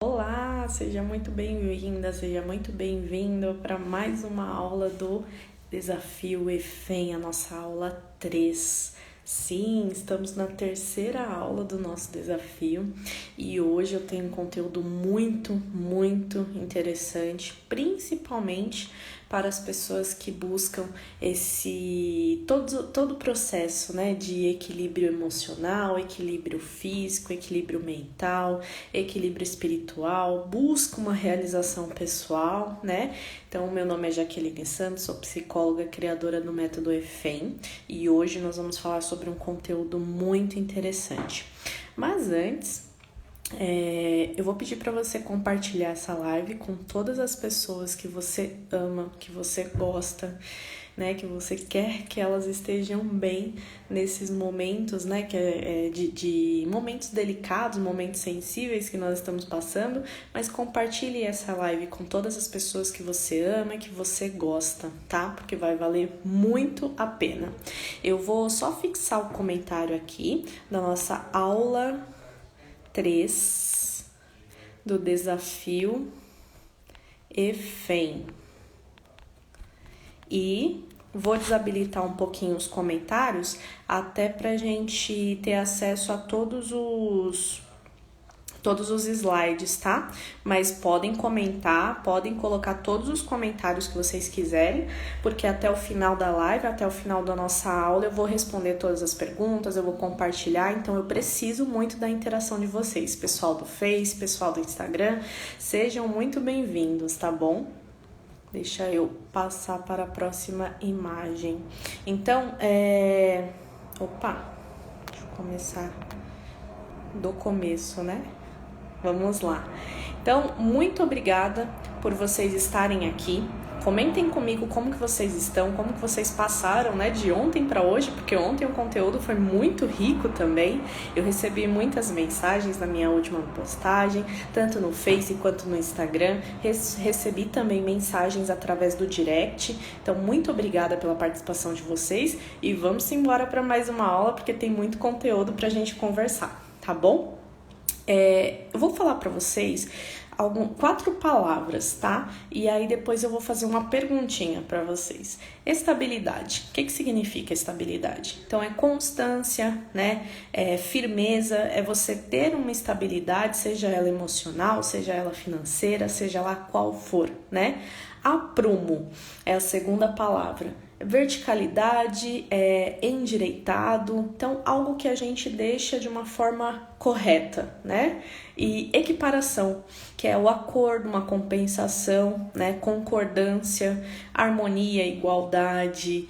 Olá, seja muito bem-vinda, seja muito bem-vindo para mais uma aula do Desafio EFEM, a nossa aula 3. Sim, estamos na terceira aula do nosso desafio e hoje eu tenho um conteúdo muito interessante, principalmente para as pessoas que buscam todo o processo, né, de equilíbrio emocional, equilíbrio físico, equilíbrio mental, equilíbrio espiritual, busca uma realização pessoal, né? Então, meu nome é Jaqueline Santos, sou psicóloga criadora do método EFEM e hoje nós vamos falar sobre um conteúdo muito interessante. Mas antes, eu vou pedir para você compartilhar essa live com todas as pessoas que você ama, que você gosta, né, que você quer que elas estejam bem nesses momentos, né, de momentos delicados, momentos sensíveis que nós estamos passando, mas compartilhe essa live com todas as pessoas que você ama, que você gosta, tá? Porque vai valer muito a pena. Eu vou só fixar o comentário aqui da nossa aula 3 do desafio EFEM. E vou desabilitar um pouquinho os comentários até pra gente ter acesso a todos os slides, tá? Mas podem comentar, podem colocar todos os comentários que vocês quiserem, porque até o final da live, até o final da nossa aula, eu vou responder todas as perguntas, eu vou compartilhar, então eu preciso muito da interação de vocês, pessoal do Face, pessoal do Instagram, sejam muito bem-vindos, tá bom? Deixa eu passar para a próxima imagem. Então, deixa eu começar do começo, né? Vamos lá. Então, muito obrigada por vocês estarem aqui. Comentem comigo como que vocês estão, como que vocês passaram, né, de ontem para hoje, porque ontem o conteúdo foi muito rico também. Eu recebi muitas mensagens na minha última postagem, tanto no Face quanto no Instagram. Recebi também mensagens através do direct. Então, muito obrigada pela participação de vocês e vamos embora para mais uma aula, porque tem muito conteúdo para a gente conversar, tá bom? Eu vou falar para vocês 4 palavras, tá? E aí depois eu vou fazer uma perguntinha para vocês. Estabilidade. O que significa estabilidade? Então, é constância, né? É firmeza, é você ter uma estabilidade, seja ela emocional, seja ela financeira, seja lá qual for, né? Aprumo é a segunda palavra. Verticalidade, endireitado, então algo que a gente deixa de uma forma correta, né? E equiparação, que é o acordo, uma compensação, né? Concordância, harmonia, igualdade,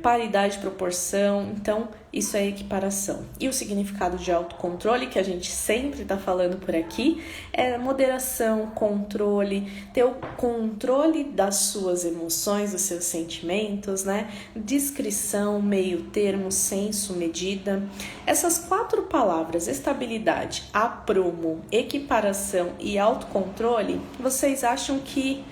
paridade, proporção, então isso é equiparação. E o significado de autocontrole, que a gente sempre está falando por aqui, é moderação, controle, ter o controle das suas emoções, dos seus sentimentos, né? Discrição, meio termo, senso, medida. Essas 4 palavras, estabilidade, aprumo, equiparação e autocontrole, vocês acham que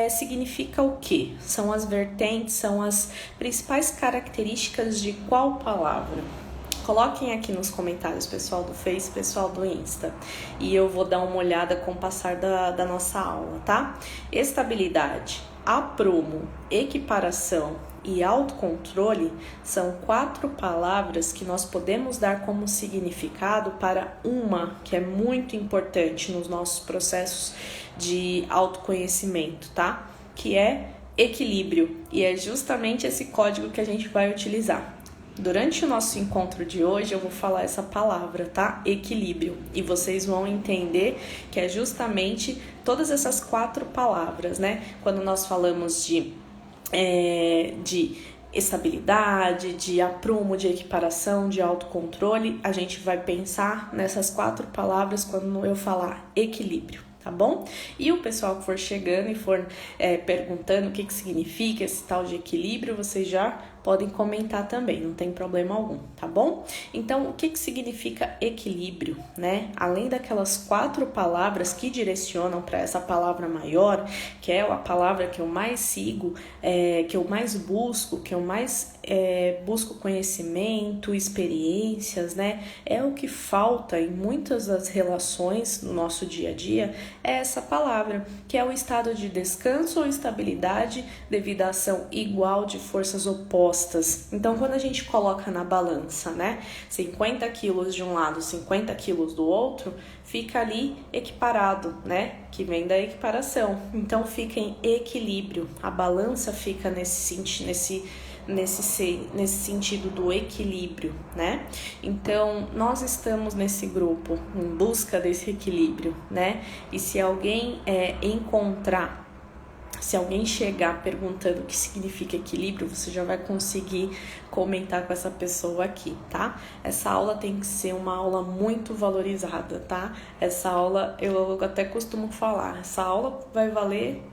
significa o quê? São as vertentes, são as principais características de qual palavra? Coloquem aqui nos comentários, pessoal do Face, pessoal do Insta, e eu vou dar uma olhada com o passar da nossa aula, tá? Estabilidade, aprumo, equiparação e autocontrole são 4 palavras que nós podemos dar como significado para uma que é muito importante nos nossos processos de autoconhecimento, tá? Que é equilíbrio, e é justamente esse código que a gente vai utilizar. Durante o nosso encontro de hoje eu vou falar essa palavra, tá? Equilíbrio. E vocês vão entender que é justamente todas essas 4 palavras, né? Quando nós falamos de estabilidade, de aprumo, de equiparação, de autocontrole, a gente vai pensar nessas 4 palavras quando eu falar equilíbrio, tá bom? E o pessoal que for chegando e for perguntando o que significa esse tal de equilíbrio, vocês já podem comentar também, não tem problema algum, tá bom? Então, o que significa equilíbrio, né? Além daquelas 4 palavras que direcionam para essa palavra maior, que é a palavra que eu mais sigo, que eu mais busco, que eu mais busco conhecimento, experiências, né? É o que falta em muitas das relações no nosso dia a dia, é essa palavra, que é o estado de descanso ou estabilidade devido à ação igual de forças opostas. Então, quando a gente coloca na balança, né, 50 quilos de um lado, 50 quilos do outro, fica ali equiparado, né, que vem da equiparação. Então, fica em equilíbrio, a balança fica nesse sentido do equilíbrio, né? Então, nós estamos nesse grupo em busca desse equilíbrio, né? E se alguém se alguém chegar perguntando o que significa equilíbrio, você já vai conseguir comentar com essa pessoa aqui, tá? Essa aula tem que ser uma aula muito valorizada, tá? Essa aula, eu até costumo falar, essa aula vai valer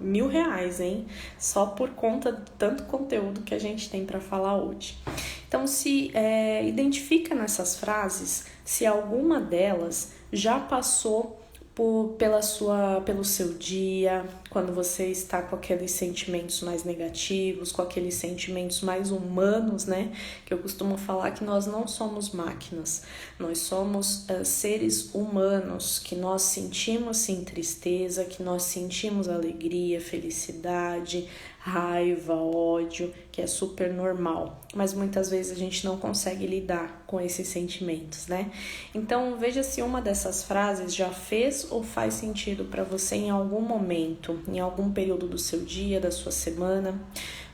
R$1.000, hein? Só por conta de tanto conteúdo que a gente tem para falar hoje. Então, se identifica nessas frases se alguma delas já passou pelo seu dia, quando você está com aqueles sentimentos mais negativos, com aqueles sentimentos mais humanos, né? Que eu costumo falar que nós não somos máquinas, nós somos seres humanos, que nós sentimos sim tristeza, que nós sentimos alegria, felicidade, raiva, ódio, que é super normal, mas muitas vezes a gente não consegue lidar com esses sentimentos, né? Então, veja se uma dessas frases já fez ou faz sentido para você em algum momento, em algum período do seu dia, da sua semana.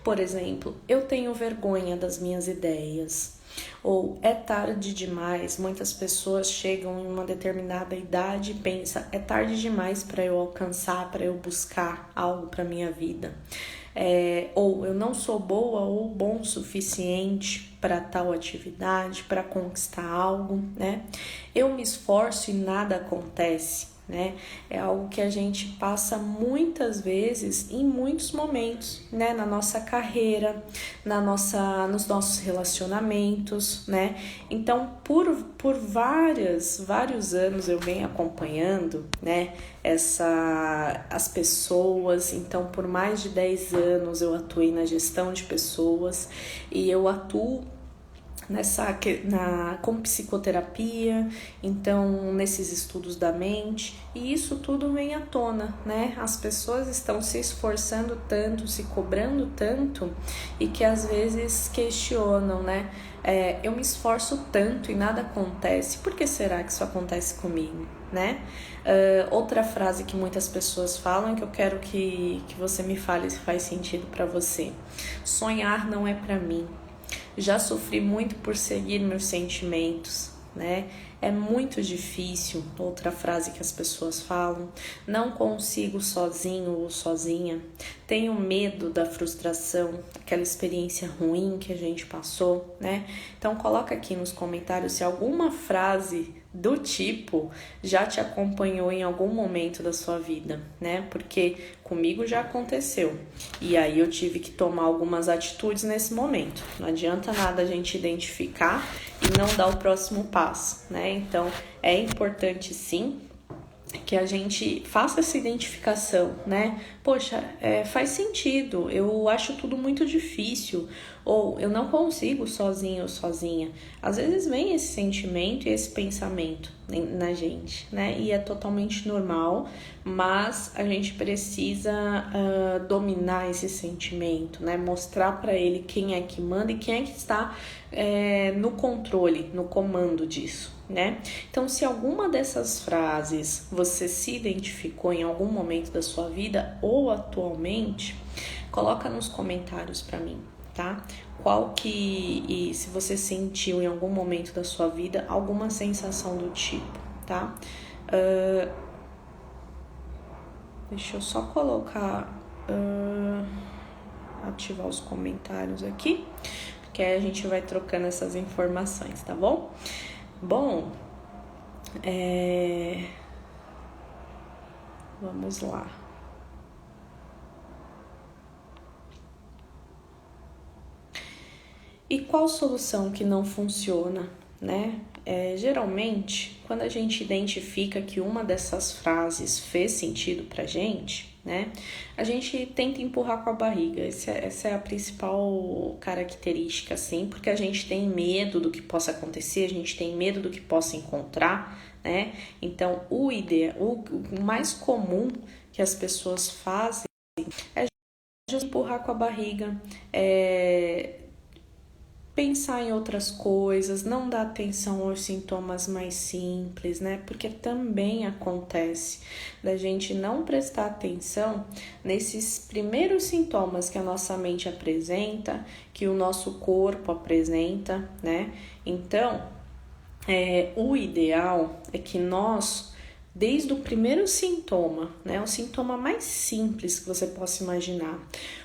Por exemplo, eu tenho vergonha das minhas ideias. Ou é tarde demais, muitas pessoas chegam em uma determinada idade e pensam, é tarde demais para eu alcançar, para eu buscar algo para minha vida. Ou eu não sou boa ou bom o suficiente para tal atividade, para conquistar algo, né? Eu me esforço e nada acontece, né? É algo que a gente passa muitas vezes em muitos momentos, né? Na nossa carreira, nos nossos relacionamentos, né? Então, por vários anos eu venho acompanhando, né? As pessoas. Então, por mais de 10 anos eu atuei na gestão de pessoas e eu atuo com psicoterapia, então nesses estudos da mente, e isso tudo vem à tona, né? As pessoas estão se esforçando tanto, se cobrando tanto, e que às vezes questionam, né? Eu me esforço tanto e nada acontece, por que será que isso acontece comigo, né? Outra frase que muitas pessoas falam, que eu quero que você me fale se faz sentido para você: sonhar não é para mim. Já sofri muito por seguir meus sentimentos, né? É muito difícil. Outra frase que as pessoas falam: não consigo sozinho ou sozinha. Tenho medo da frustração, aquela experiência ruim que a gente passou, né? Então coloca aqui nos comentários se alguma frase do tipo já te acompanhou em algum momento da sua vida, né? Porque comigo já aconteceu. E aí eu tive que tomar algumas atitudes nesse momento. Não adianta nada a gente identificar e não dar o próximo passo, né? Então é importante sim que a gente faça essa identificação, né? Poxa, faz sentido, eu acho tudo muito difícil, ou eu não consigo sozinho ou sozinha. Às vezes vem esse sentimento e esse pensamento na gente, né? E é totalmente normal, mas a gente precisa dominar esse sentimento, né? Mostrar para ele quem é que manda e quem é que está no controle, no comando disso, né? Então, se alguma dessas frases você se identificou em algum momento da sua vida ou atualmente, coloca nos comentários para mim, tá? E se você sentiu em algum momento da sua vida alguma sensação do tipo, tá? Deixa eu só colocar, ativar os comentários aqui, porque aí a gente vai trocando essas informações, tá bom? Bom, vamos lá. E qual solução que não funciona, né? Geralmente, quando a gente identifica que uma dessas frases fez sentido pra gente, né? A gente tenta empurrar com a barriga. Essa é a principal característica, assim, porque a gente tem medo do que possa acontecer, a gente tem medo do que possa encontrar, né? Então, o mais comum que as pessoas fazem é just empurrar com a barriga, pensar em outras coisas, não dar atenção aos sintomas mais simples, né? Porque também acontece da gente não prestar atenção nesses primeiros sintomas que a nossa mente apresenta, que o nosso corpo apresenta, né? Então, o ideal é que nós, desde o primeiro sintoma, né, o sintoma mais simples que você possa imaginar,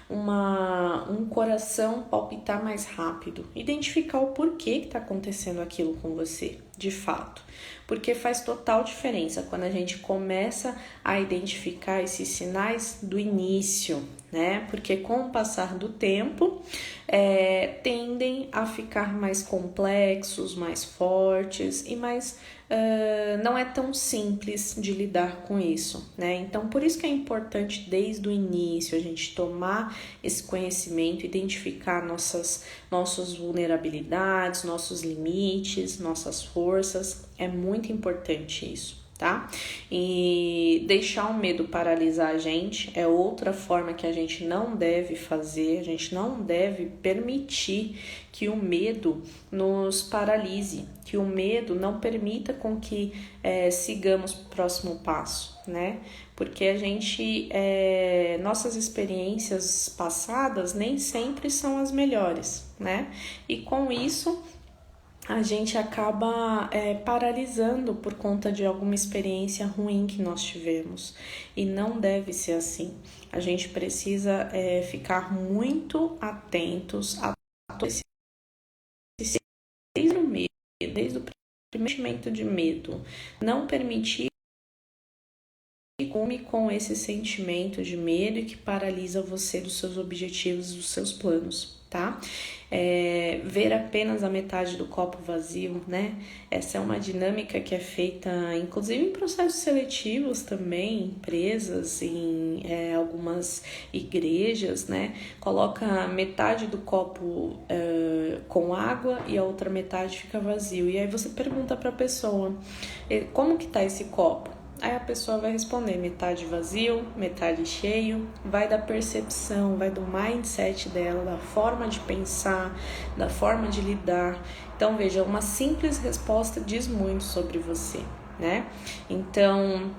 um coração palpitar mais rápido, identificar o porquê que está acontecendo aquilo com você, de fato, porque faz total diferença quando a gente começa a identificar esses sinais do início, né? Porque com o passar do tempo tendem a ficar mais complexos, mais fortes e mais não é tão simples de lidar com isso, né? Então, por isso que é importante desde o início a gente tomar esse conhecimento, identificar nossas vulnerabilidades, nossos limites, nossas forças. É muito importante isso, tá? E deixar o medo paralisar a gente é outra forma que a gente não deve fazer, a gente não deve permitir que o medo nos paralise, que o medo não permita com que sigamos o próximo passo, né? Porque a gente, nossas experiências passadas nem sempre são as melhores, né? E com isso a gente acaba paralisando por conta de alguma experiência ruim que nós tivemos. E não deve ser assim. A gente precisa ficar muito atentos a todo esse desde o medo, desde o primeiro sentimento de medo. Não permitir que come com esse sentimento de medo e que paralisa você dos seus objetivos, dos seus planos, tá? Ver apenas a metade do copo vazio, né? Essa é uma dinâmica que é feita, inclusive em processos seletivos também, em empresas, em algumas igrejas, né? Coloca metade do copo com água e a outra metade fica vazio. E aí você pergunta para a pessoa, como que tá esse copo? Aí a pessoa vai responder metade vazio, metade cheio, vai da percepção, vai do mindset dela, da forma de pensar, da forma de lidar. Então veja, uma simples resposta diz muito sobre você, né? Então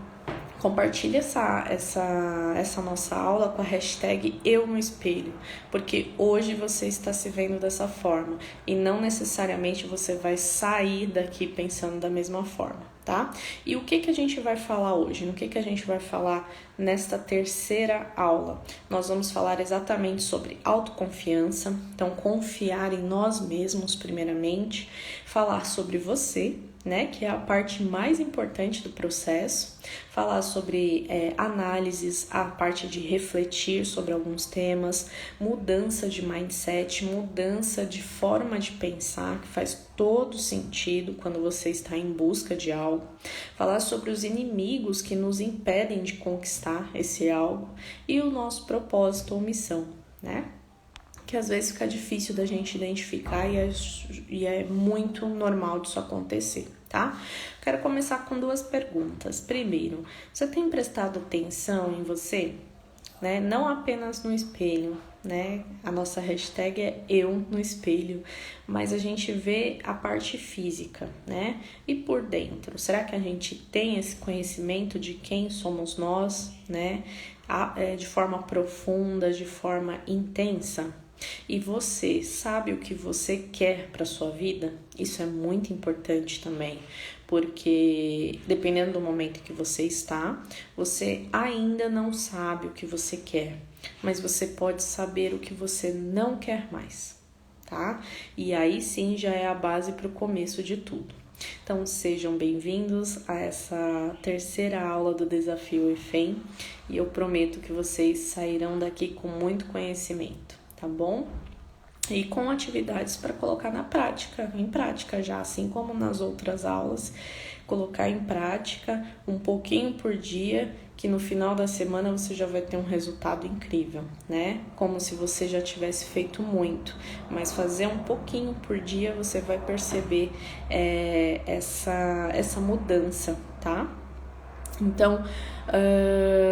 compartilhe essa nossa aula com a hashtag Eu no Espelho, porque hoje você está se vendo dessa forma e não necessariamente você vai sair daqui pensando da mesma forma, tá? E o que a gente vai falar hoje? No que a gente vai falar nesta terceira aula? Nós vamos falar exatamente sobre autoconfiança, então confiar em nós mesmos primeiramente, falar sobre você, né, que é a parte mais importante do processo, falar sobre análises, a parte de refletir sobre alguns temas, mudança de mindset, mudança de forma de pensar, que faz todo sentido quando você está em busca de algo, falar sobre os inimigos que nos impedem de conquistar esse algo e o nosso propósito ou missão, né? Que às vezes fica difícil da gente identificar e é muito normal disso acontecer, tá? Quero começar com duas perguntas. Primeiro, você tem prestado atenção em você? Né? Não apenas no espelho, né? A nossa hashtag é Eu no Espelho, mas a gente vê a parte física, né? E por dentro, será que a gente tem esse conhecimento de quem somos nós, né? De forma profunda, de forma intensa? E você sabe o que você quer para sua vida? Isso é muito importante também, porque dependendo do momento que você está, você ainda não sabe o que você quer, mas você pode saber o que você não quer mais, tá? E aí sim já é a base para o começo de tudo. Então sejam bem-vindos a essa terceira aula do Desafio EFEM e eu prometo que vocês sairão daqui com muito conhecimento, tá bom? e com atividades para colocar em prática já, assim como nas outras aulas, colocar em prática um pouquinho por dia, que no final da semana você já vai ter um resultado incrível, né? Como se você já tivesse feito muito, mas fazer um pouquinho por dia você vai perceber essa mudança, tá? Então,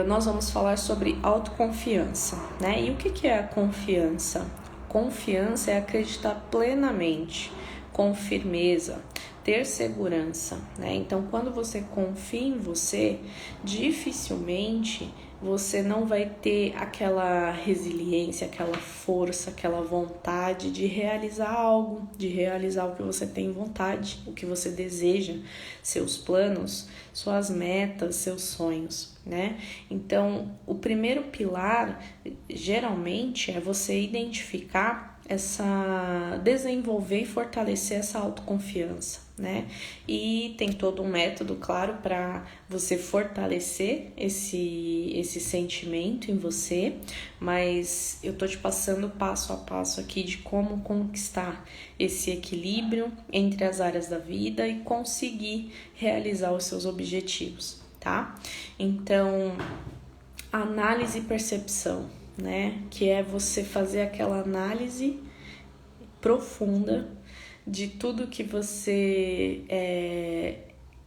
nós vamos falar sobre autoconfiança, né? E o que é a confiança? Confiança é acreditar plenamente, com firmeza, ter segurança, né? Então, quando você confia em você, dificilmente você não vai ter aquela resiliência, aquela força, aquela vontade de realizar algo, de realizar o que você tem vontade, o que você deseja, seus planos, suas metas, seus sonhos, né? Então, o primeiro pilar, geralmente, é você identificar desenvolver e fortalecer essa autoconfiança, né? E tem todo um método, claro, para você fortalecer esse sentimento em você, mas eu tô te passando passo a passo aqui de como conquistar esse equilíbrio entre as áreas da vida e conseguir realizar os seus objetivos, tá? Então, análise e percepção, né? Que é você fazer aquela análise profunda de tudo que você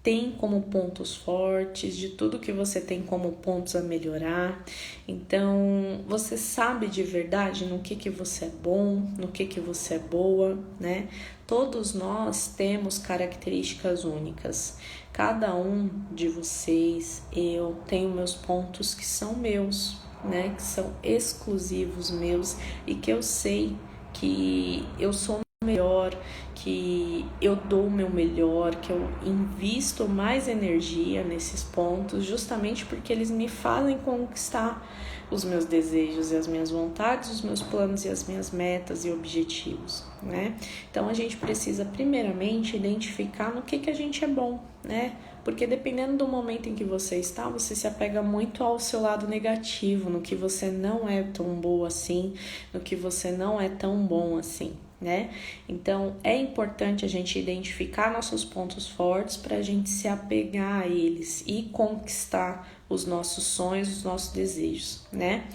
tem como pontos fortes, de tudo que você tem como pontos a melhorar. Então, você sabe de verdade no que você é bom, no que você é boa, né? Todos nós temos características únicas. Cada um de vocês, eu tenho meus pontos que são meus, né? Que são exclusivos meus e que eu sei que eu sou melhor, que eu dou o meu melhor, que eu invisto mais energia nesses pontos, justamente porque eles me fazem conquistar os meus desejos e as minhas vontades, os meus planos e as minhas metas e objetivos, né? Então a gente precisa primeiramente identificar no que a gente é bom, né? Porque dependendo do momento em que você está, você se apega muito ao seu lado negativo, no que você não é tão boa assim, no que você não é tão bom assim, né? Então é importante a gente identificar nossos pontos fortes para a gente se apegar a eles e conquistar os nossos sonhos, os nossos desejos, né?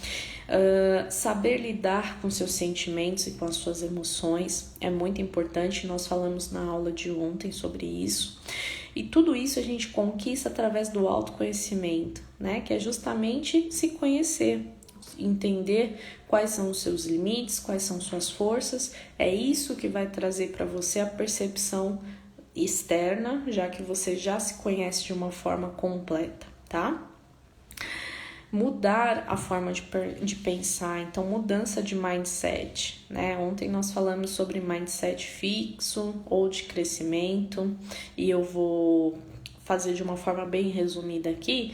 Saber lidar com seus sentimentos e com as suas emoções é muito importante. Nós falamos na aula de ontem sobre isso. E tudo isso a gente conquista através do autoconhecimento, né? Que é justamente se conhecer, entender quais são os seus limites, quais são suas forças. É isso que vai trazer para você a percepção externa, já que você já se conhece de uma forma completa, tá? Mudar a forma de pensar, então mudança de mindset, né? Ontem nós falamos sobre mindset fixo ou de crescimento e eu vou fazer de uma forma bem resumida aqui.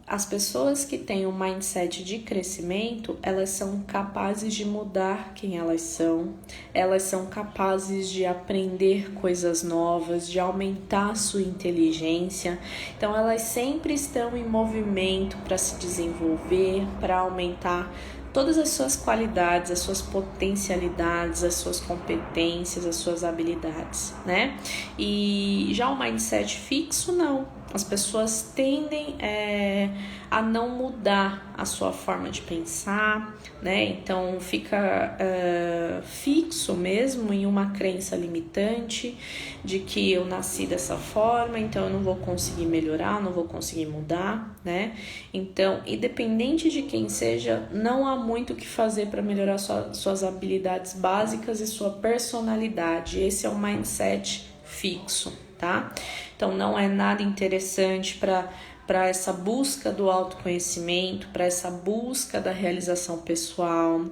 As pessoas que têm um mindset de crescimento, elas são capazes de mudar quem elas são capazes de aprender coisas novas, de aumentar a sua inteligência. Então, elas sempre estão em movimento para se desenvolver, para aumentar todas as suas qualidades, as suas potencialidades, as suas competências, as suas habilidades, né? E já o mindset fixo, não. As pessoas tendem a não mudar a sua forma de pensar, né? Então fica fixo mesmo em uma crença limitante de que eu nasci dessa forma, então eu não vou conseguir melhorar, não vou conseguir mudar, né? Então, independente de quem seja, não há muito o que fazer para melhorar suas habilidades básicas e sua personalidade. Esse é o mindset fixo, tá? Então não é nada interessante para essa busca do autoconhecimento, para essa busca da realização pessoal,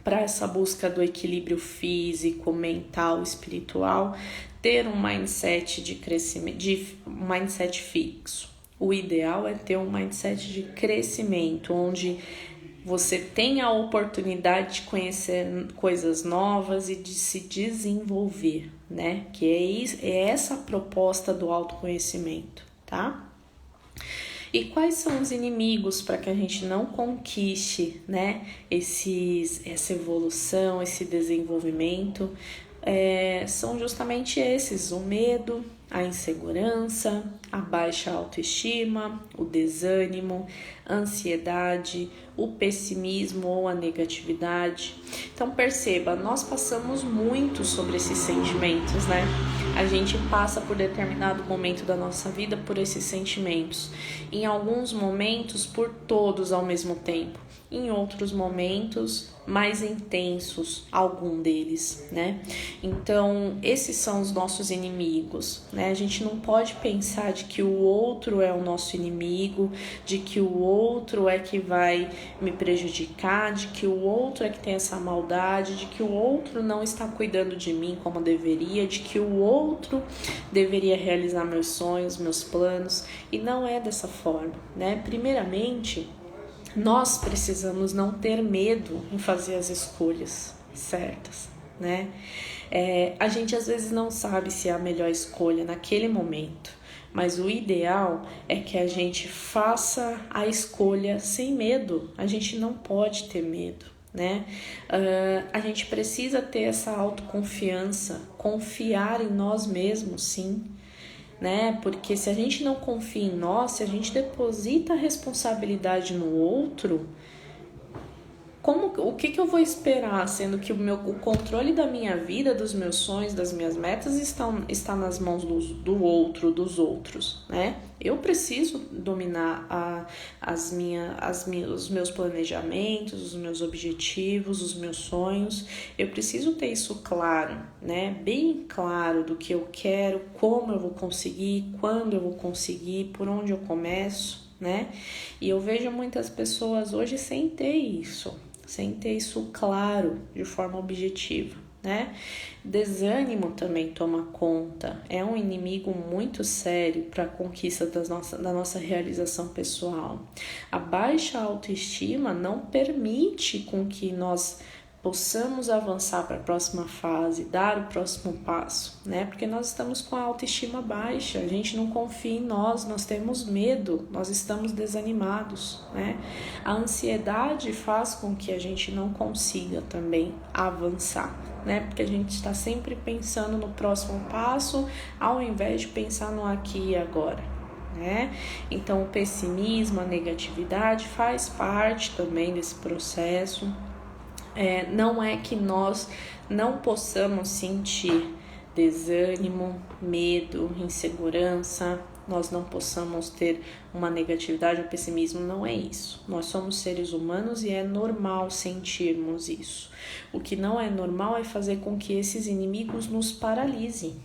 para essa busca do equilíbrio físico, mental, espiritual, ter um mindset de crescimento, um mindset fixo. O ideal é ter um mindset de crescimento, onde você tem a oportunidade de conhecer coisas novas e de se desenvolver, né? Que é essa a proposta do autoconhecimento, tá? E quais são os inimigos para que a gente não conquiste, né, essa evolução, esse desenvolvimento? São justamente esses: o medo, a insegurança, a baixa autoestima, o desânimo, a ansiedade, o pessimismo ou a negatividade. Então perceba, nós passamos muito sobre esses sentimentos, né? A gente passa por determinado momento da nossa vida por esses sentimentos. Em alguns momentos, por todos ao mesmo tempo. Em outros momentos, mais intensos, algum deles, né? Então, esses são os nossos inimigos, né? A gente não pode pensar de que o outro é o nosso inimigo, de que o outro é que vai me prejudicar, de que o outro é que tem essa maldade, de que o outro não está cuidando de mim como deveria, de que o outro deveria realizar meus sonhos, meus planos, e não é dessa forma, né? Primeiramente, nós precisamos não ter medo em fazer as escolhas certas, né? A gente às vezes não sabe se é a melhor escolha naquele momento, mas o ideal é que a gente faça a escolha sem medo. A gente não pode ter medo, né? A gente precisa ter essa autoconfiança, confiar em nós mesmos, sim, né? Porque se a gente não confia em nós, se a gente deposita a responsabilidade no outro, o que eu vou esperar, sendo que o controle da minha vida, dos meus sonhos, das minhas metas está nas mãos do outro, dos outros, né? Eu preciso dominar os meus planejamentos, os meus objetivos, os meus sonhos. Eu preciso ter isso claro, né? Bem claro do que eu quero, como eu vou conseguir, quando eu vou conseguir, por onde eu começo, né? E eu vejo muitas pessoas hoje sem ter isso claro, de forma objetiva, né? Desânimo também toma conta, é um inimigo muito sério para a conquista da nossa realização pessoal. A baixa autoestima não permite com que nós possamos avançar para a próxima fase, dar o próximo passo, né? Porque nós estamos com a autoestima baixa, a gente não confia em nós temos medo, nós estamos desanimados, né? A ansiedade faz com que a gente não consiga também avançar, né? Porque a gente está sempre pensando no próximo passo, ao invés de pensar no aqui e agora, né? Então, o pessimismo, a negatividade faz parte também desse processo. Não é que nós não possamos sentir desânimo, medo, insegurança, nós não possamos ter uma negatividade ou pessimismo, não é isso. Nós somos seres humanos e é normal sentirmos isso. O que não é normal é fazer com que esses inimigos nos paralisem,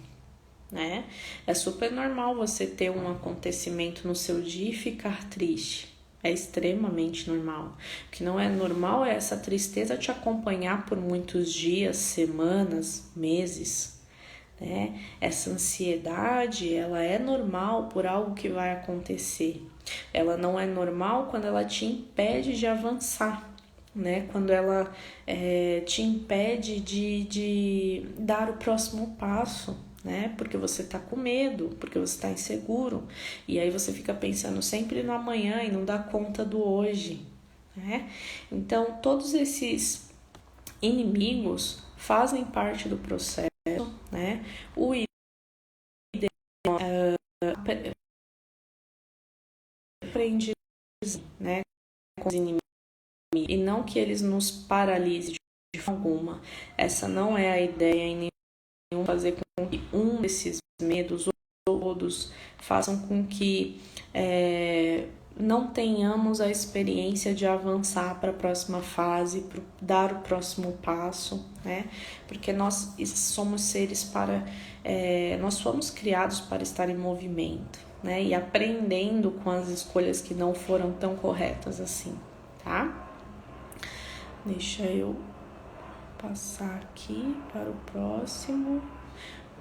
né? É super normal você ter um acontecimento no seu dia e ficar triste. É extremamente normal. O que não é normal é essa tristeza te acompanhar por muitos dias, semanas, meses, né? Essa ansiedade, ela é normal por algo que vai acontecer. Ela não é normal quando ela te impede de avançar, né? Quando ela te impede de dar o próximo passo, né? Porque você tá com medo, porque você tá inseguro, e aí você fica pensando sempre no amanhã e não dá conta do hoje, né? Então, todos esses inimigos fazem parte do processo, né? O ideal aprende, né, com os inimigos, e não que eles nos paralisem de forma alguma. Essa não é a ideia em nenhum, fazer com que um desses medos ou todos façam com que não tenhamos a experiência de avançar para a próxima fase, dar o próximo passo, né? Porque nós somos seres nós fomos criados para estar em movimento, né? E aprendendo com as escolhas que não foram tão corretas assim, tá? Deixa eu passar aqui para o próximo.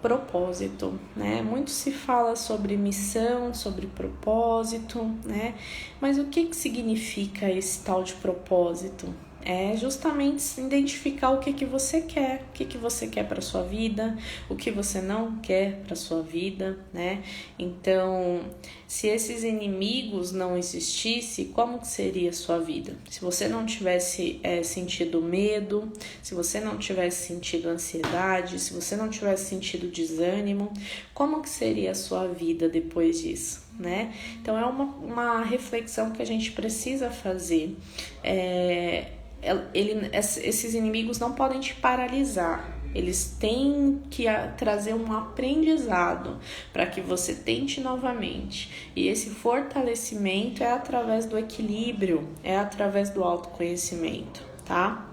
Propósito, né? Muito se fala sobre missão, sobre propósito, né? Mas o que significa esse tal de propósito? É justamente identificar o que você quer, o que você quer para sua vida, o que você não quer para sua vida, né? Então, se esses inimigos não existissem, como que seria a sua vida? Se você não tivesse sentido medo, se você não tivesse sentido ansiedade, se você não tivesse sentido desânimo, como que seria a sua vida depois disso, né? Então, é uma reflexão que a gente precisa fazer. Esses inimigos não podem te paralisar, eles têm que trazer um aprendizado para que você tente novamente, e esse fortalecimento é através do equilíbrio, é através do autoconhecimento, tá?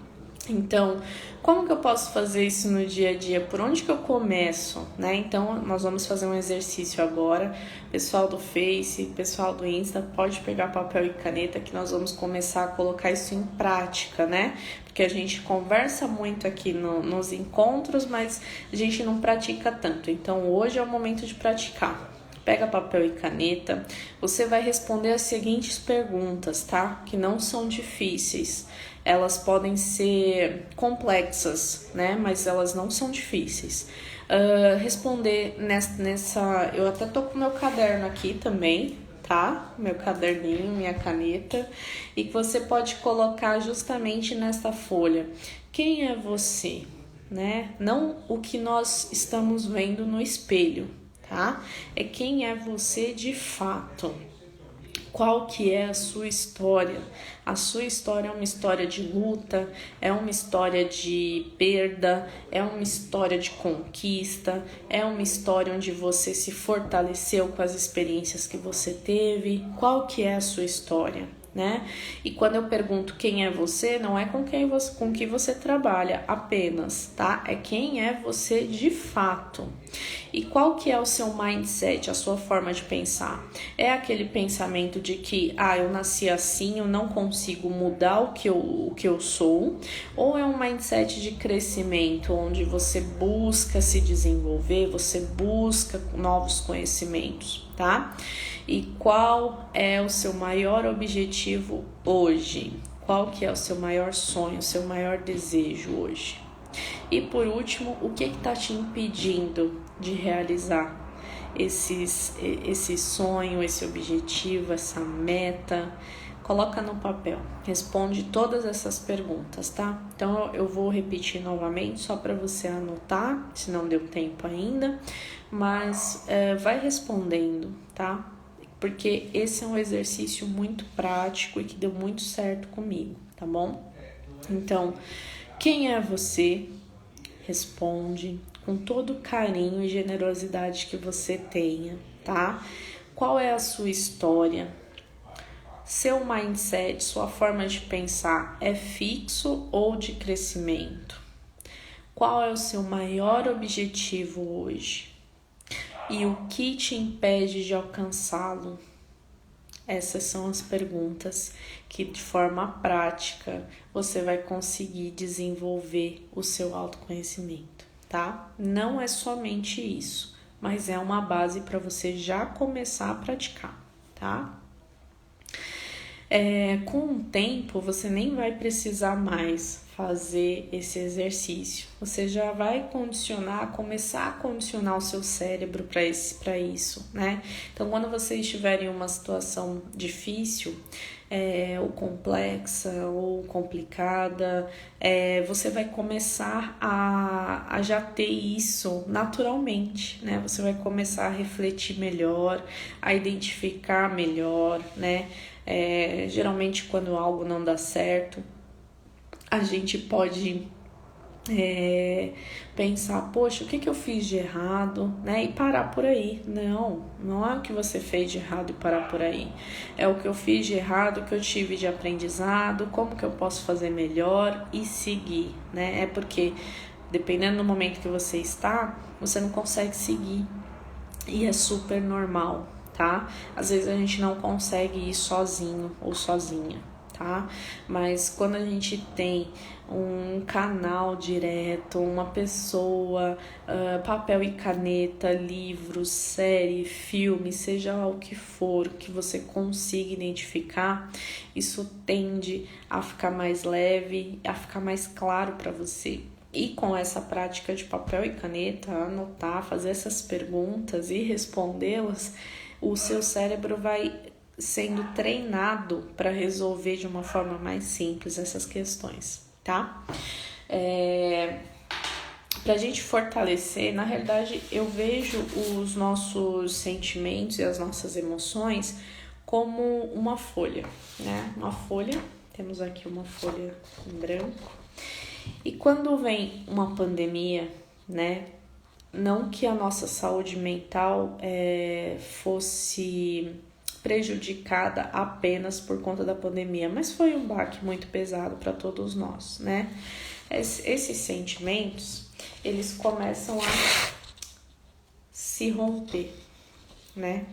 Então, como que eu posso fazer isso no dia a dia? Por onde que eu começo, né? Então, nós vamos fazer um exercício agora. Pessoal do Face, pessoal do Insta, pode pegar papel e caneta que nós vamos começar a colocar isso em prática, né? Porque a gente conversa muito aqui nos encontros, mas a gente não pratica tanto. Então, hoje é o momento de praticar. Pega papel e caneta, você vai responder as seguintes perguntas, tá? Que não são difíceis. Elas podem ser complexas, né? Mas elas não são difíceis. Responder nessa... Eu até tô com meu caderno aqui também, tá? Meu caderninho, minha caneta. E que você pode colocar justamente nessa folha. Quem é você, né? Não o que nós estamos vendo no espelho, tá? É quem é você de fato. Qual que é a sua história? A sua história é uma história de luta, é uma história de perda, é uma história de conquista, é uma história onde você se fortaleceu com as experiências que você teve. Qual que é a sua história, né? E quando eu pergunto quem é você, não é com que você trabalha apenas, tá? É quem é você de fato. E qual que é o seu mindset, a sua forma de pensar? É aquele pensamento de que, eu nasci assim, eu não consigo mudar o que eu sou? Ou é um mindset de crescimento, onde você busca se desenvolver, você busca novos conhecimentos, tá? E qual é o seu maior objetivo hoje? Qual que é o seu maior sonho, o seu maior desejo hoje? E por último, o que está te impedindo de realizar esse sonho, esse objetivo, essa meta? Coloca no papel, responde todas essas perguntas, tá? Então eu vou repetir novamente só para você anotar, se não deu tempo ainda, mas vai respondendo, tá? Porque esse é um exercício muito prático e que deu muito certo comigo, tá bom? Então, quem é você? Responde com todo o carinho e generosidade que você tenha, tá? Qual é a sua história? Seu mindset, sua forma de pensar é fixo ou de crescimento? Qual é o seu maior objetivo hoje? E o que te impede de alcançá-lo? Essas são as perguntas que, de forma prática, você vai conseguir desenvolver o seu autoconhecimento, tá? Não é somente isso, mas é uma base para você já começar a praticar, tá? Com o tempo, você nem vai precisar mais fazer esse exercício. Você já vai começar a condicionar o seu cérebro para isso, né? Então, quando você estiver em uma situação difícil, ou complexa, ou complicada, você vai começar a já ter isso naturalmente, né? Você vai começar a refletir melhor, a identificar melhor, né? Geralmente, quando algo não dá certo, a gente pode pensar, poxa, o que eu fiz de errado, né? E parar por aí. Não é o que você fez de errado e parar por aí. É o que eu fiz de errado, o que eu tive de aprendizado, como que eu posso fazer melhor e seguir, né? É porque, dependendo do momento que você está, você não consegue seguir. E é super normal, tá? Às vezes a gente não consegue ir sozinho ou sozinha, tá? Mas quando a gente tem um canal direto, uma pessoa, papel e caneta, livro, série, filme, seja o que for que você consiga identificar, isso tende a ficar mais leve, a ficar mais claro para você. E com essa prática de papel e caneta, anotar, fazer essas perguntas e respondê-las, o seu cérebro vai sendo treinado para resolver de uma forma mais simples essas questões, tá? Pra gente fortalecer, na realidade, eu vejo os nossos sentimentos e as nossas emoções como uma folha, né? Uma folha, temos aqui uma folha em branco. E quando vem uma pandemia, né? Não que a nossa saúde mental fosse prejudicada apenas por conta da pandemia, mas foi um baque muito pesado para todos nós, né? Esses sentimentos, eles começam a se romper, né?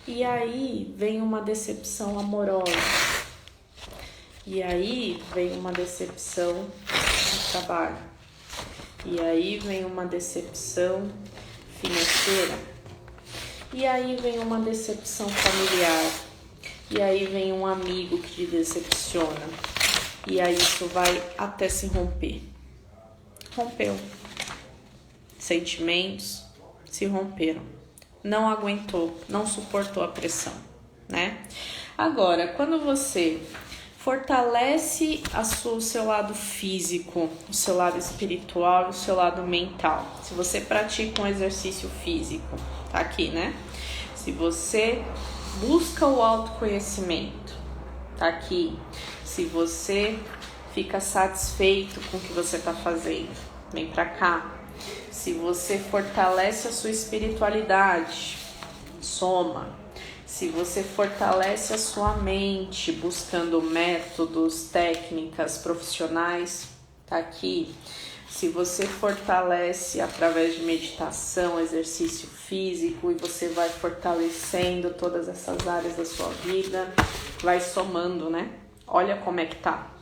E aí vem uma decepção amorosa, e aí vem uma decepção no trabalho, e aí vem uma decepção financeira, e aí vem uma decepção familiar, e aí vem um amigo que te decepciona, e aí isso vai até se romper. Rompeu. Sentimentos se romperam. Não aguentou, não suportou a pressão, né? Agora, quando você fortalece o seu lado físico, o seu lado espiritual, o seu lado mental. Se você pratica um exercício físico, tá aqui, né? Se você busca o autoconhecimento, tá aqui. Se você fica satisfeito com o que você tá fazendo, vem pra cá. Se você fortalece a sua espiritualidade, soma. Se você fortalece a sua mente buscando métodos, técnicas profissionais, tá aqui. Se você fortalece através de meditação, exercício físico, e você vai fortalecendo todas essas áreas da sua vida, vai somando, né? Olha como é que tá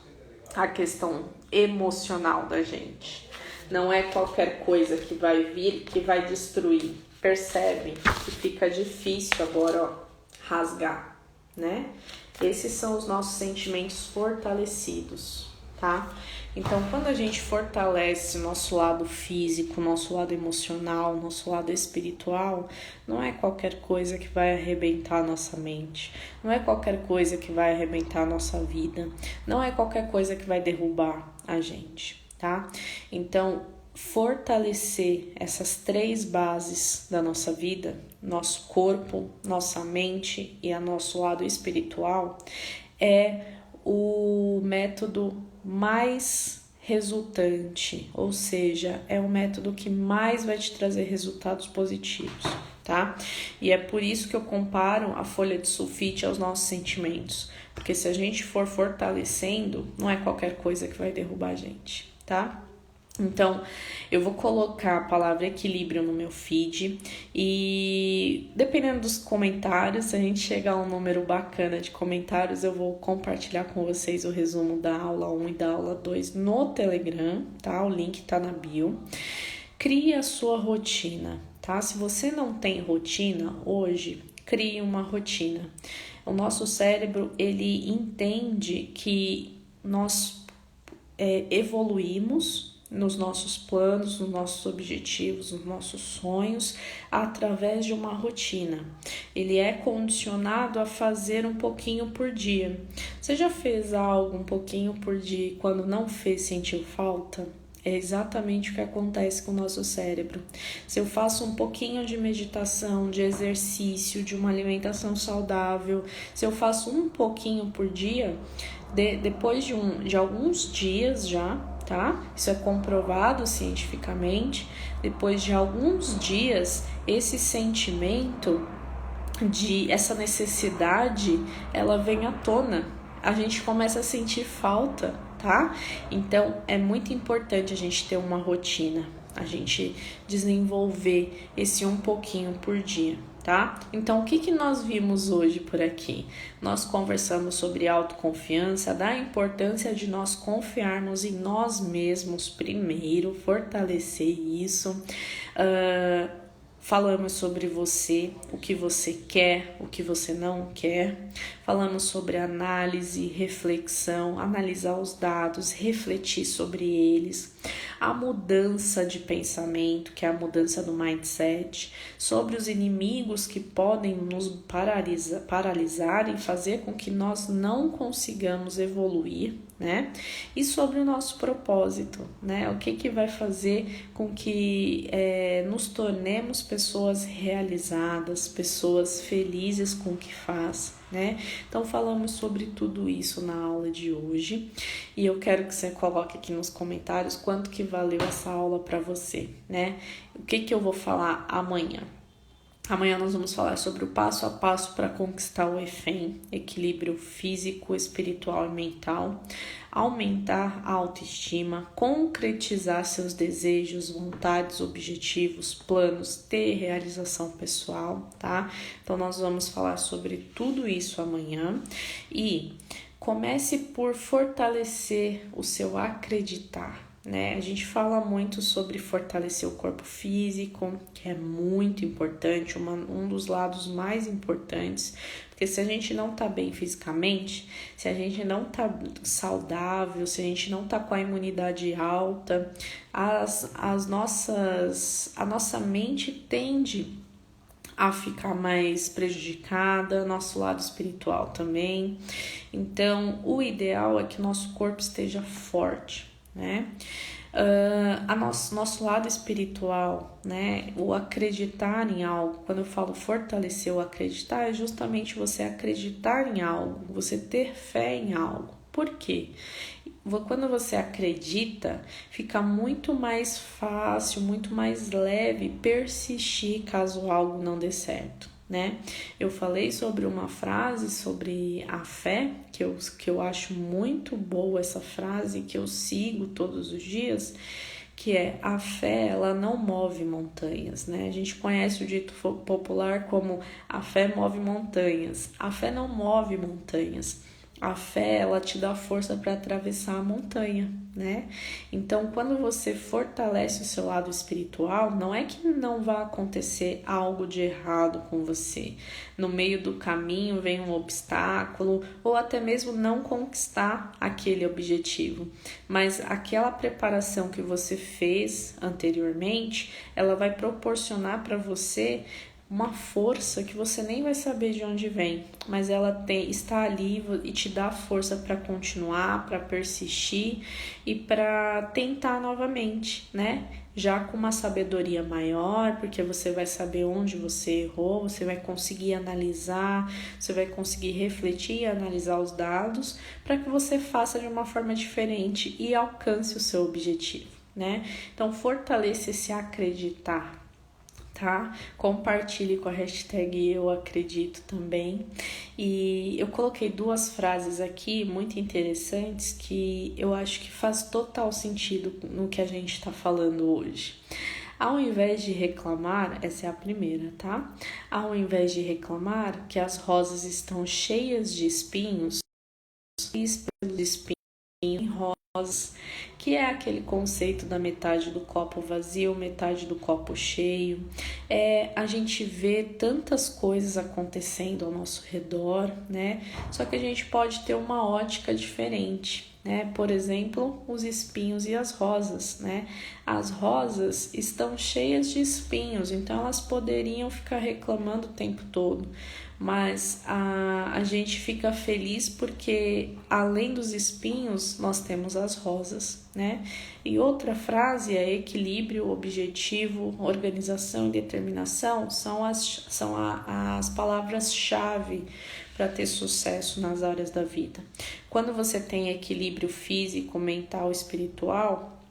a questão emocional da gente. Não é qualquer coisa que vai vir que vai destruir. Percebe que fica difícil agora, ó, rasgar, né? Esses são os nossos sentimentos fortalecidos, tá? Então, quando a gente fortalece o nosso lado físico, nosso lado emocional, nosso lado espiritual, não é qualquer coisa que vai arrebentar a nossa mente, não é qualquer coisa que vai arrebentar a nossa vida, não é qualquer coisa que vai derrubar a gente, tá? Então, fortalecer essas 3 bases da nossa vida, nosso corpo, nossa mente e a nosso lado espiritual, é o método mais resultante, ou seja, é o método que mais vai te trazer resultados positivos, tá? E é por isso que eu comparo a folha de sulfite aos nossos sentimentos, porque se a gente for fortalecendo, não é qualquer coisa que vai derrubar a gente, tá? Então, eu vou colocar a palavra equilíbrio no meu feed e dependendo dos comentários, se a gente chegar a um número bacana de comentários, eu vou compartilhar com vocês o resumo da aula 1 e da aula 2 no Telegram, tá? O link tá na bio. Crie a sua rotina, tá? Se você não tem rotina hoje, crie uma rotina. O nosso cérebro, ele entende que nós evoluímos nos nossos planos, nos nossos objetivos, nos nossos sonhos, através de uma rotina. Ele é condicionado a fazer um pouquinho por dia. Você já fez algo um pouquinho por dia e quando não fez, sentiu falta? É exatamente o que acontece com o nosso cérebro. Se eu faço um pouquinho de meditação, de exercício, de uma alimentação saudável, se eu faço um pouquinho por dia, depois de alguns dias já, tá? Isso é comprovado cientificamente. Depois de alguns dias, esse sentimento essa necessidade, ela vem à tona. A gente começa a sentir falta, tá? Então, é muito importante a gente ter uma rotina, a gente desenvolver esse um pouquinho por dia, tá? tá? Então, o que nós vimos hoje por aqui? Nós conversamos sobre autoconfiança, da importância de nós confiarmos em nós mesmos primeiro, fortalecer isso. Falamos sobre você, o que você quer, o que você não quer. Falamos sobre análise, reflexão, analisar os dados, refletir sobre eles. A mudança de pensamento, que é a mudança do mindset. Sobre os inimigos que podem nos paralisar e fazer com que nós não consigamos evoluir, né? E sobre o nosso propósito, né? O que vai fazer com que nos tornemos pessoas realizadas, pessoas felizes com o que faz, né? Então falamos sobre tudo isso na aula de hoje e eu quero que você coloque aqui nos comentários quanto que valeu essa aula para você, né? O que eu vou falar amanhã? Amanhã nós vamos falar sobre o passo a passo para conquistar o EFEM, equilíbrio físico, espiritual e mental, aumentar a autoestima, concretizar seus desejos, vontades, objetivos, planos, ter realização pessoal, tá? Então nós vamos falar sobre tudo isso amanhã e comece por fortalecer o seu acreditar. Né? A gente fala muito sobre fortalecer o corpo físico, que é muito importante, um dos lados mais importantes, porque se a gente não tá bem fisicamente, se a gente não tá saudável, se a gente não tá com a imunidade alta, a nossa mente tende a ficar mais prejudicada, nosso lado espiritual também. Então, o ideal é que o nosso corpo esteja forte, né? Nosso lado espiritual, né? O acreditar em algo. Quando eu falo fortalecer o acreditar, é justamente você acreditar em algo, você ter fé em algo. Por quê? Quando você acredita, fica muito mais fácil, muito mais leve persistir caso algo não dê certo, né? Eu falei sobre uma frase sobre a fé, que eu acho muito boa essa frase, que eu sigo todos os dias, que é: a fé, ela não move montanhas, né? A gente conhece o dito popular como a fé move montanhas. A fé não move montanhas. A fé, ela te dá força para atravessar a montanha, né? Então, quando você fortalece o seu lado espiritual, não é que não vai acontecer algo de errado com você. No meio do caminho vem um obstáculo, ou até mesmo não conquistar aquele objetivo. Mas aquela preparação que você fez anteriormente, ela vai proporcionar para você uma força que você nem vai saber de onde vem, mas ela está ali e te dá força para continuar, para persistir e para tentar novamente, né? Já com uma sabedoria maior, porque você vai saber onde você errou, você vai conseguir analisar, você vai conseguir refletir e analisar os dados para que você faça de uma forma diferente e alcance o seu objetivo, né? Então, fortaleça esse acreditar, tá? Compartilhe com a hashtag eu acredito também. E eu coloquei 2 frases aqui muito interessantes que eu acho que faz total sentido no que a gente está falando hoje. Ao invés de reclamar, essa é a primeira, tá? Ao invés de reclamar que as rosas estão cheias de espinhos, pelos espinhos em rosas, que é aquele conceito da metade do copo vazio, metade do copo cheio. A gente vê tantas coisas acontecendo ao nosso redor, né? Só que a gente pode ter uma ótica diferente, né? Por exemplo, os espinhos e as rosas, né? As rosas estão cheias de espinhos, então elas poderiam ficar reclamando o tempo todo. Mas a gente fica feliz porque além dos espinhos nós temos as rosas, né? E outra frase é: equilíbrio, objetivo, organização e determinação são as palavras-chave para ter sucesso nas áreas da vida. Quando você tem equilíbrio físico, mental, espiritual,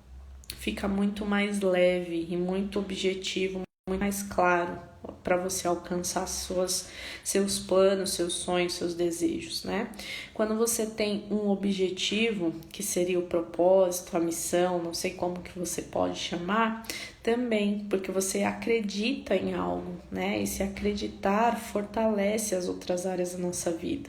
fica muito mais leve e muito objetivo, muito mais claro para você alcançar seus planos, seus sonhos, seus desejos, né? Quando você tem um objetivo, que seria o propósito, a missão, não sei como que você pode chamar, Também, porque você acredita em algo, né? Esse acreditar fortalece as outras áreas da nossa vida.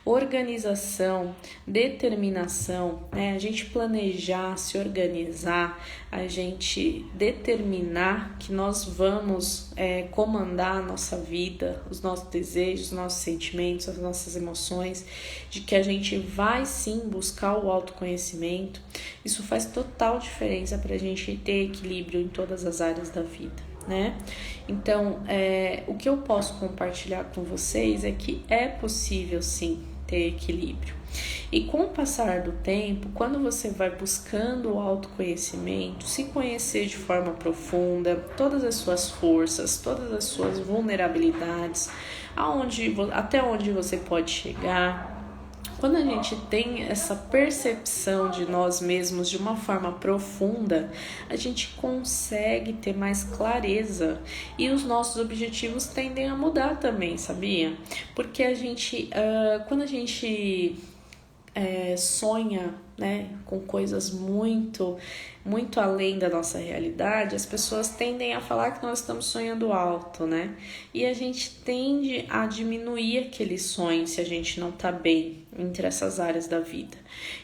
Organização, determinação, né? A gente planejar, se organizar, a gente determinar que nós vamos comandar a nossa vida, os nossos desejos, os nossos sentimentos, as nossas emoções, de que a gente vai sim buscar o autoconhecimento. Isso faz total diferença para a gente ter equilíbrio em todas as áreas da vida, né? Então, o que eu posso compartilhar com vocês é que é possível sim ter equilíbrio. E com o passar do tempo, quando você vai buscando o autoconhecimento, se conhecer de forma profunda, todas as suas forças, todas as suas vulnerabilidades, até onde você pode chegar. Quando a gente tem essa percepção de nós mesmos de uma forma profunda, a gente consegue ter mais clareza e os nossos objetivos tendem a mudar também, sabia? Porque quando a gente sonha, né, com coisas muito além da nossa realidade, as pessoas tendem a falar que nós estamos sonhando alto, né? E a gente tende a diminuir aquele sonho se a gente não está bem entre essas áreas da vida.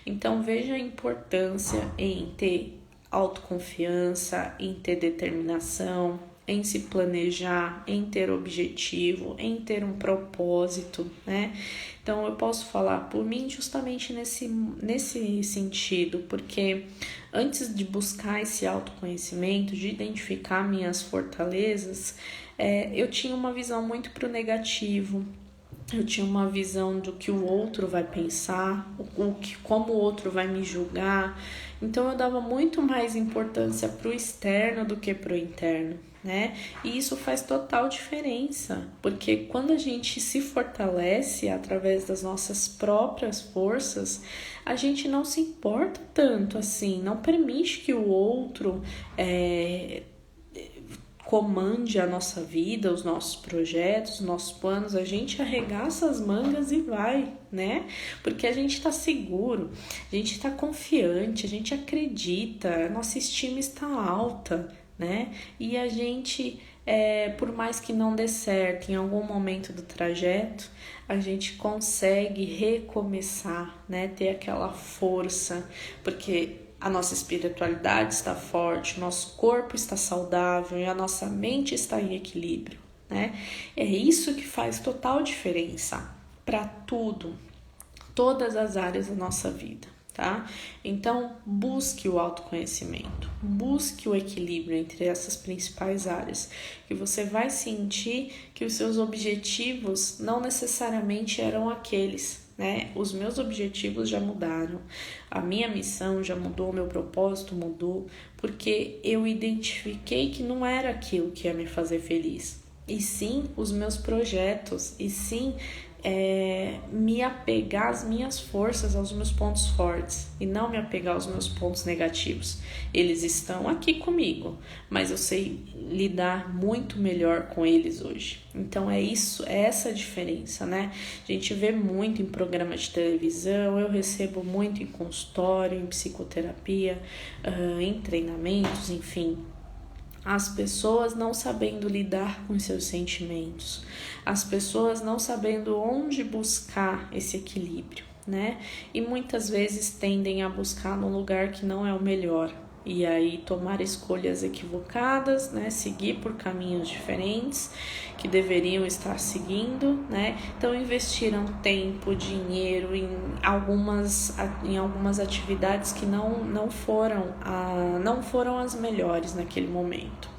Então veja a importância em ter autoconfiança, em ter determinação, em se planejar, em ter objetivo, em ter um propósito, né? Então eu posso falar por mim justamente nesse sentido, porque antes de buscar esse autoconhecimento, de identificar minhas fortalezas, eu tinha uma visão muito pro negativo. Eu tinha uma visão do que o outro vai pensar, como o outro vai me julgar. Então eu dava muito mais importância pro externo do que pro interno, né? E isso faz total diferença, porque quando a gente se fortalece através das nossas próprias forças, a gente não se importa tanto assim, não permite que o outro comande a nossa vida, os nossos projetos, os nossos planos. A gente arregaça as mangas e vai, né? Porque a gente tá seguro, a gente tá confiante, a gente acredita, a nossa estima está alta, né? E a gente, por mais que não dê certo em algum momento do trajeto, a gente consegue recomeçar, né? Ter aquela força, porque a nossa espiritualidade está forte, o nosso corpo está saudável e a nossa mente está em equilíbrio, né? É isso que faz total diferença para todas as áreas da nossa vida, tá? Então, busque o autoconhecimento, busque o equilíbrio entre essas principais áreas, que você vai sentir que os seus objetivos não necessariamente eram aqueles, né? Os meus objetivos já mudaram, a minha missão já mudou, o meu propósito mudou, porque eu identifiquei que não era aquilo que ia me fazer feliz, e sim os meus projetos, e sim me apegar às minhas forças, aos meus pontos fortes, e não me apegar aos meus pontos negativos. Eles estão aqui comigo, mas eu sei lidar muito melhor com eles hoje. Então é essa a diferença, né? A gente vê muito em programa de televisão, eu recebo muito em consultório, em psicoterapia, em treinamentos, enfim. As pessoas não sabendo lidar com seus sentimentos, as pessoas não sabendo onde buscar esse equilíbrio, né? E muitas vezes tendem a buscar num lugar que não é o melhor. E aí tomar escolhas equivocadas, né? Seguir por caminhos diferentes que deveriam estar seguindo, né? Então investiram tempo, dinheiro em algumas atividades que não foram as melhores naquele momento.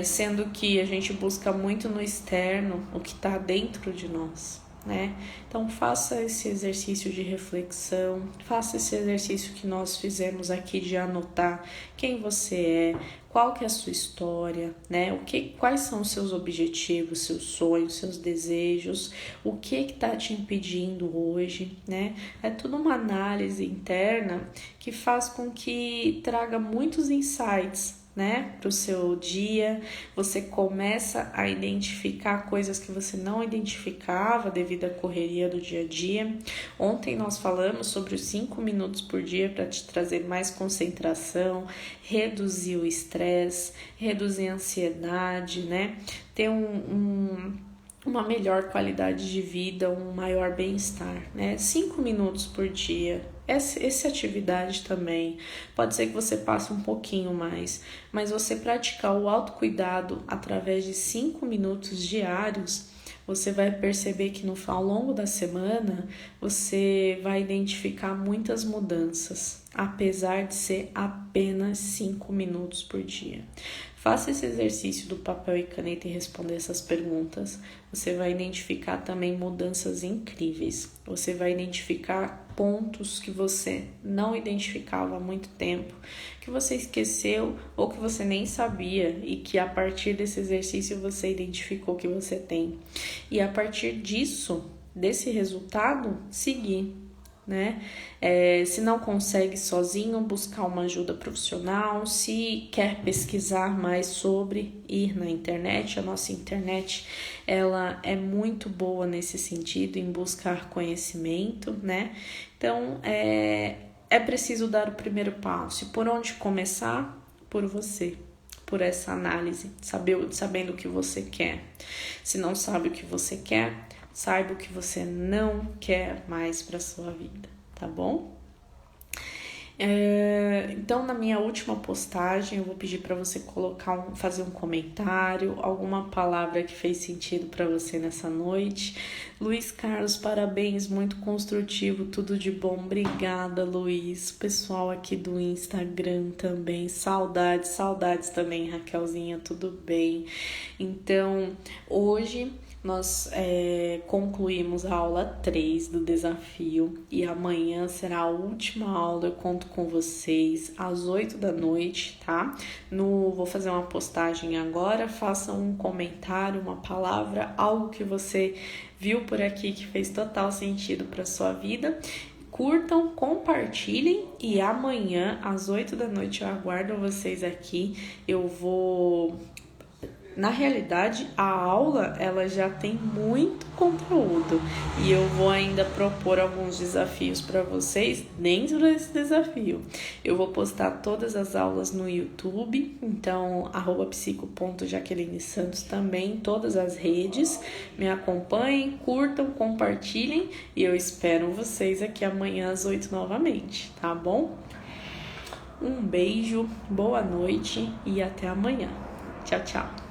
Sendo que a gente busca muito no externo o que está dentro de nós, né? Então faça esse exercício de reflexão, faça esse exercício que nós fizemos aqui de anotar quem você é, qual que é a sua história, né? Quais são os seus objetivos, seus sonhos, seus desejos, o que está te impedindo hoje, né? É tudo uma análise interna que faz com que traga muitos insights, né, para o seu dia, você começa a identificar coisas que você não identificava devido à correria do dia a dia. Ontem nós falamos sobre os 5 minutos por dia para te trazer mais concentração, reduzir o estresse, reduzir a ansiedade, né, ter uma melhor qualidade de vida, um maior bem-estar, né? 5 minutos por dia. Essa atividade também. Pode ser que você passe um pouquinho mais, mas você praticar o autocuidado através de 5 minutos diários, você vai perceber que ao longo da semana você vai identificar muitas mudanças, apesar de ser apenas 5 minutos por dia. Faça esse exercício do papel e caneta e responder essas perguntas. Você vai identificar também mudanças incríveis. Você vai identificar pontos que você não identificava há muito tempo, que você esqueceu ou que você nem sabia e que a partir desse exercício você identificou que você tem. E a partir disso, desse resultado, seguir. Né? Se não consegue sozinho, buscar uma ajuda profissional. Se quer pesquisar mais sobre, ir na internet. A nossa internet, ela é muito boa nesse sentido, em buscar conhecimento, né? Então, é preciso dar o primeiro passo. E por onde começar? Por você, por essa análise, sabendo o que você quer. Se não sabe o que você quer, saiba o que você não quer mais para sua vida, tá bom? Então, na minha última postagem, eu vou pedir para você fazer um comentário, alguma palavra que fez sentido para você nessa noite. Luiz Carlos, parabéns, muito construtivo, tudo de bom. Obrigada, Luiz. Pessoal aqui do Instagram também, saudades também, Raquelzinha, tudo bem? Então, hoje nós concluímos a aula 3 do desafio e amanhã será a última aula. Eu conto com vocês às 8 da noite, tá? Vou fazer uma postagem agora, faça um comentário, uma palavra, algo que você viu por aqui que fez total sentido para sua vida. Curtam, compartilhem e amanhã às 8 da noite eu aguardo vocês aqui. Na realidade, a aula ela já tem muito conteúdo e eu vou ainda propor alguns desafios para vocês dentro desse desafio. Eu vou postar todas as aulas no YouTube, então @psico.jaquelinesantos também em todas as redes. Me acompanhem, curtam, compartilhem e eu espero vocês aqui amanhã às 8 novamente, tá bom? Um beijo, boa noite e até amanhã. Tchau, tchau.